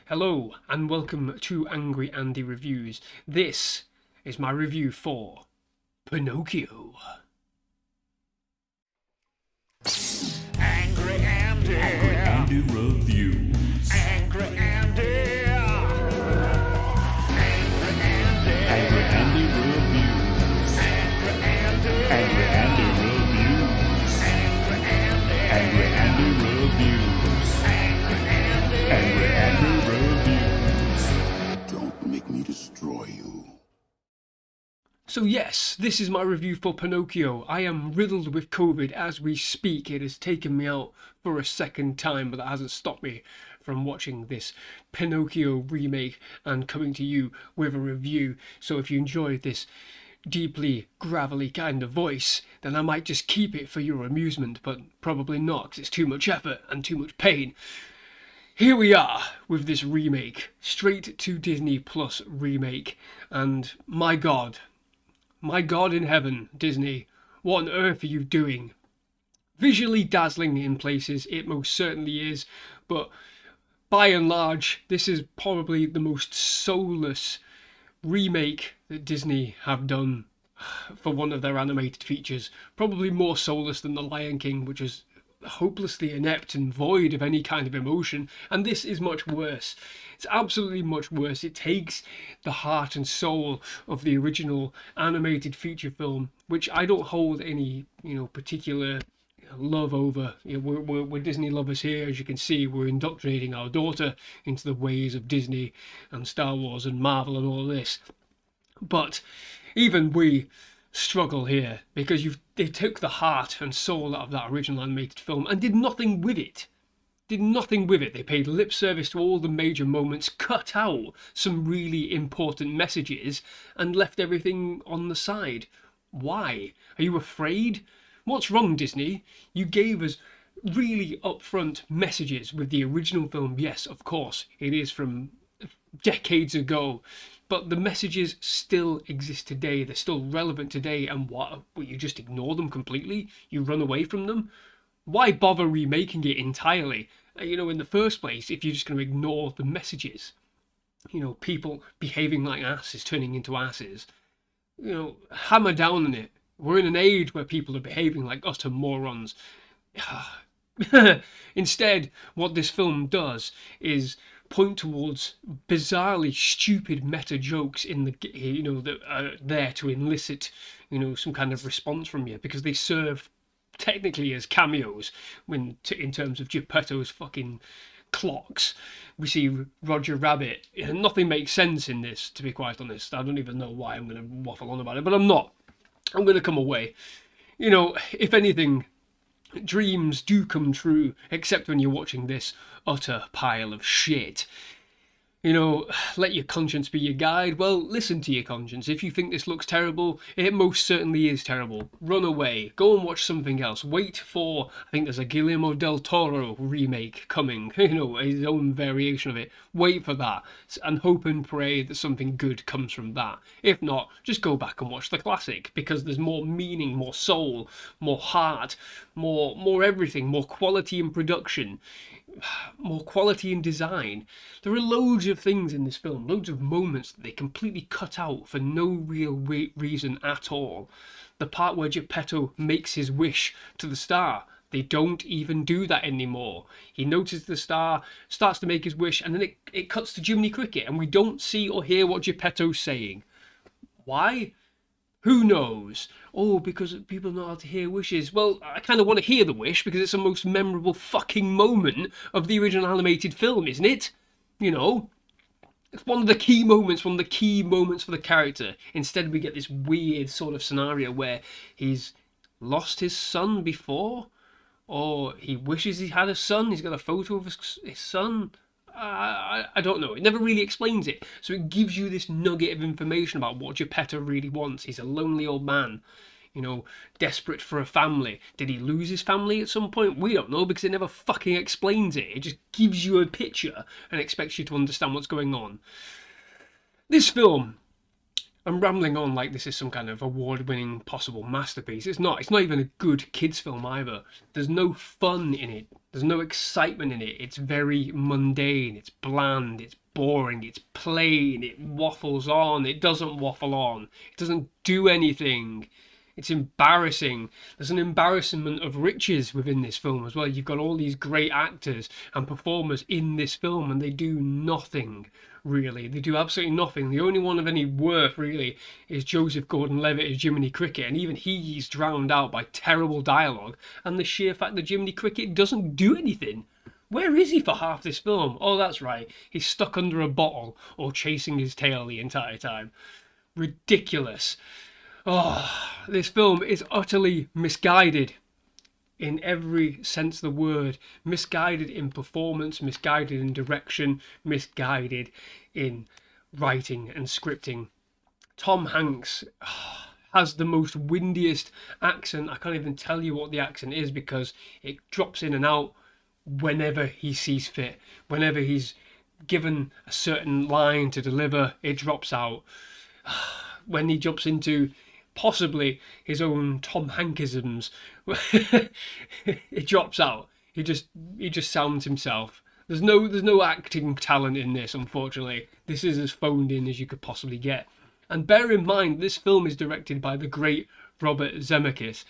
Hello and welcome to Angry Andy Reviews. This is my review for Pinocchio. Angry Andy. Angry Andy Reviews. Angry Andy. Angry Andy. Angry Andy Reviews. Angry Andy. Angry Andy Reviews. Angry Andy. Angry Andy Reviews. Angry Andy. Angry Andy Reviews. Don't make me destroy you. So yes, this is my review for Pinocchio. I am riddled with COVID as we speak. It has taken me out for a second time, but that hasn't stopped me from watching this Pinocchio remake and coming to you with a review. So if you enjoyed this deeply gravelly kind of voice, then I might just keep it for your amusement, but probably not, because it's too much effort and too much pain. Here we are with this remake, straight to DisneyPlus remake, and my God in heaven, Disney, what on earth are you doing? Visually dazzling in places, it most certainly is, but by and large, this is probably the most soulless remake that Disney have done for one of their animated features. Probably more soulless than The Lion King, which is hopelessly inept and void of any kind of emotion, and this is much worse. It's absolutely much worse. It takes the heart and soul of the original animated feature film, which I don't hold any particular love over. We're Disney lovers here, as you can see. We're indoctrinating our daughter into the ways of Disney and Star Wars and Marvel and all this, but even we struggle here because they took the heart and soul out of that original animated film and did nothing with it. They paid lip service to all the major moments, cut out some really important messages, and left everything on the side. Why? Are you afraid? What's wrong, Disney? You gave us really upfront messages with the original film. Yes, of course, it is from decades ago, but the messages still exist today. They're still relevant today, and what, you just ignore them completely? You run away from them? Why bother remaking it entirely? In the first place, if you're just going to ignore the messages, people behaving like asses, turning into asses, hammer down on it. We're in an age where people are behaving like utter morons. Instead, what this film does is point towards bizarrely stupid meta jokes in the that are there to elicit some kind of response from you, because they serve technically as cameos in terms of Geppetto's fucking clocks. We see Roger Rabbit. Nothing makes sense in this, to be quite honest. I don't even know why I'm going to waffle on about it, but I'm not. I'm going to come away. If anything, dreams do come true, except when you're watching this utter pile of shit. Let your conscience be your guide. Well, listen to your conscience. If you think this looks terrible, it most certainly is terrible. Run away. Go and watch something else. Wait for, I think there's a Guillermo del Toro remake coming, his own variation of it. Wait for that and hope and pray that something good comes from that. If not, just go back and watch the classic, because there's more meaning, more soul, more heart, more everything, more quality in production, more quality in design. There are loads of things in this film, loads of moments that they completely cut out for no real reason at all. The part where Geppetto makes his wish to the star, they don't even do that anymore. He notices the star, starts to make his wish, and then it cuts to Jiminy Cricket, and we don't see or hear what Geppetto's saying. Why? Who knows? Oh, because people know how to hear wishes. Well, I kind of want to hear the wish because it's the most memorable fucking moment of the original animated film, isn't it? It's one of the key moments for the character. Instead, we get this weird sort of scenario where he's lost his son before, or he wishes he had a son. He's got a photo of his son. I don't know. It never really explains it. So it gives you this nugget of information about what Geppetto really wants. He's a lonely old man, desperate for a family. Did he lose his family at some point? We don't know, because it never fucking explains it. It just gives you a picture and expects you to understand what's going on. This film, I'm rambling on like this is some kind of award-winning possible masterpiece. It's not. It's not even a good kids film either. There's no fun in it. There's no excitement in it. It's very mundane. It's bland. It's boring. It's plain. It waffles on. It doesn't waffle on. It doesn't do anything. It's embarrassing. There's an embarrassment of riches within this film as well. You've got all these great actors and performers in this film, and they do nothing, really. They do absolutely nothing. The only one of any worth, really, is Joseph Gordon-Levitt as Jiminy Cricket, and even he's drowned out by terrible dialogue and the sheer fact that Jiminy Cricket doesn't do anything. Where is he for half this film? Oh, that's right. He's stuck under a bottle or chasing his tail the entire time. Ridiculous. Oh, this film is utterly misguided in every sense of the word. Misguided in performance, misguided in direction, misguided in writing and scripting. Tom Hanks has the most windiest accent. I can't even tell you what the accent is because it drops in and out whenever he sees fit. Whenever he's given a certain line to deliver, it drops out. When he jumps into possibly his own Tom Hankisms, it drops out. He just sounds himself. There's no acting talent in this, unfortunately. This is as phoned in as you could possibly get. And bear in mind, this film is directed by the great Robert Zemeckis.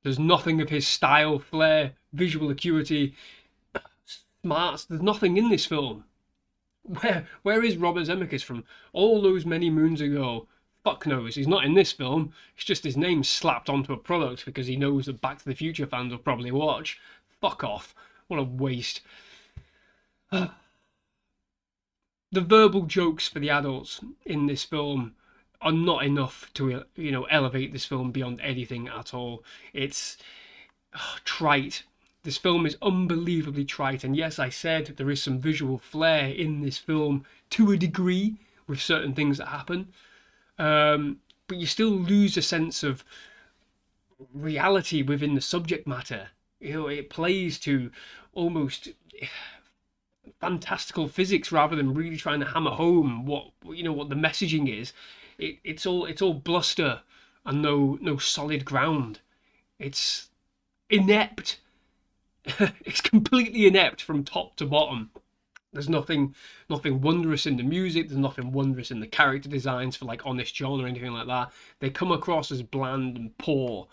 There's nothing of his style, flair, visual acuity, smarts. There's nothing in this film. Where is Robert Zemeckis from all those many moons ago? Fuck knows. He's not in this film. It's just his name slapped onto a product because he knows that Back to the Future fans will probably watch. Fuck off. What a waste. The verbal jokes for the adults in this film are not enough to, elevate this film beyond anything at all. It's trite. This film is unbelievably trite. And yes, I said there is some visual flair in this film to a degree with certain things that happen. But you still lose a sense of reality within the subject matter. It plays to almost fantastical physics rather than really trying to hammer home what the messaging is. It's all bluster and no solid ground. It's inept. It's completely inept from top to bottom. There's nothing wondrous in the music. There's nothing wondrous in the character designs for like Honest John or anything like that. They come across as bland and poor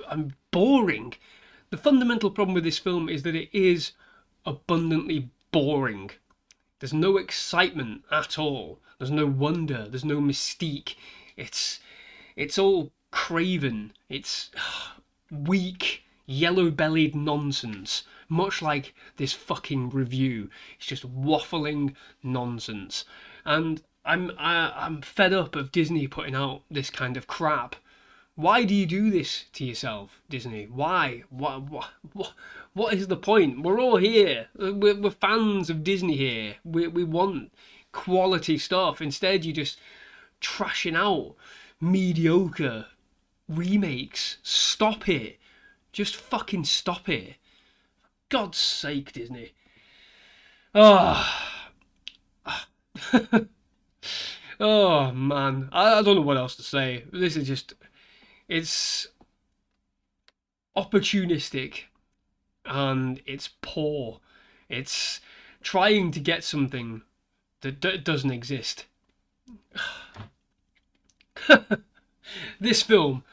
and boring. The fundamental problem with this film is that it is abundantly boring. There's no excitement at all. There's no wonder. There's no mystique. It's all craven. It's weak, yellow-bellied nonsense. Much like this fucking review. It's just waffling nonsense. And I'm fed up of Disney putting out this kind of crap. Why do you do this to yourself, Disney? Why? What is the point? We're all here. We're fans of Disney here. We want quality stuff. Instead, you're just trashing out mediocre remakes. Stop it. Just fucking stop it. God's sake, Disney. Oh, oh man. I don't know what else to say. This is just... It's opportunistic and it's poor. It's trying to get something that doesn't exist. This film,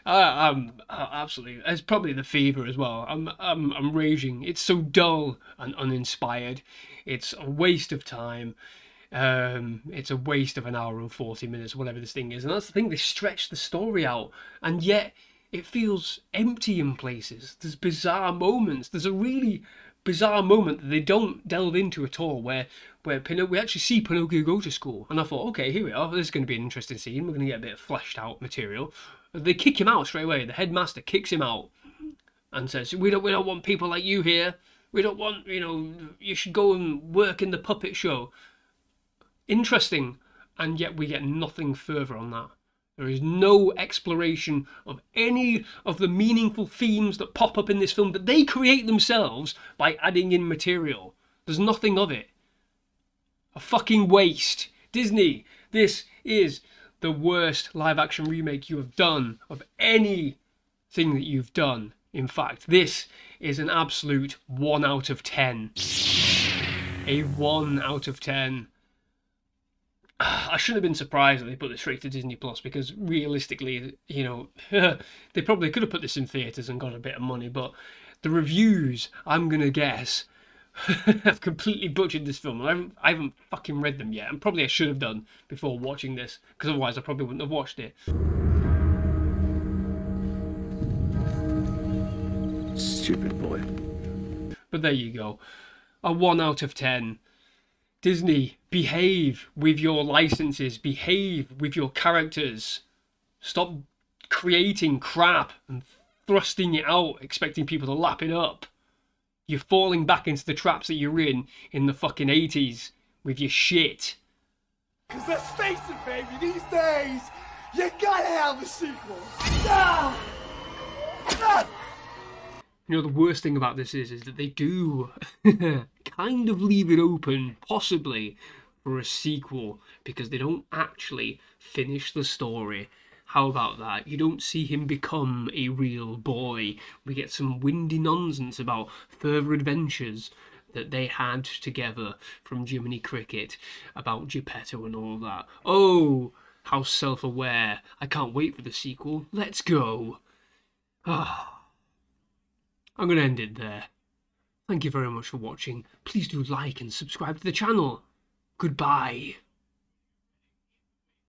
I'm absolutely. It's probably the fever as well. I'm raging. It's so dull and uninspired. It's a waste of time. It's a waste of an hour and 40 minutes, whatever this thing is. And that's the thing, they stretch the story out, and yet it feels empty in places. There's bizarre moments. There's a really bizarre moment that they don't delve into at all, where we actually see Pinocchio go to school. And I thought, okay, here we are. This is going to be an interesting scene. We're going to get a bit of fleshed out material. They kick him out straight away. The headmaster kicks him out and says, we don't want people like you here. We don't want, you should go and work in the puppet show. Interesting, and yet we get nothing further on that. There is no exploration of any of the meaningful themes that pop up in this film that they create themselves by adding in material. There's nothing of it. A fucking waste. Disney, This is the worst live action remake you have done of anything that you've done. In fact, this is an absolute 1 out of 10. A 1 out of 10. I shouldn't have been surprised that they put this straight to DisneyPlus, because realistically, you know, they probably could have put this in theatres and got a bit of money, but the reviews, I'm gonna guess, I've completely butchered this film. I haven't fucking read them yet, and probably I should have done before watching this, because otherwise I probably wouldn't have watched it. Stupid boy. But there you go. A 1 out of 10. Disney, behave with your licenses, behave with your characters. Stop creating crap and thrusting it out, expecting people to lap it up. You're falling back into the traps that you're in the fucking 80s with your shit. Cause let's face it, baby, these days, you gotta have a sequel. Ah! Ah! You know, the worst thing about this is that they do kind of leave it open, possibly, for a sequel, because they don't actually finish the story. How about that? You don't see him become a real boy. We get some windy nonsense about further adventures that they had together from Jiminy Cricket, about Geppetto and all that. Oh, how self-aware. I can't wait for the sequel. Let's go. Ah. I'm going to end it there. Thank you very much for watching. Please do like and subscribe to the channel. Goodbye.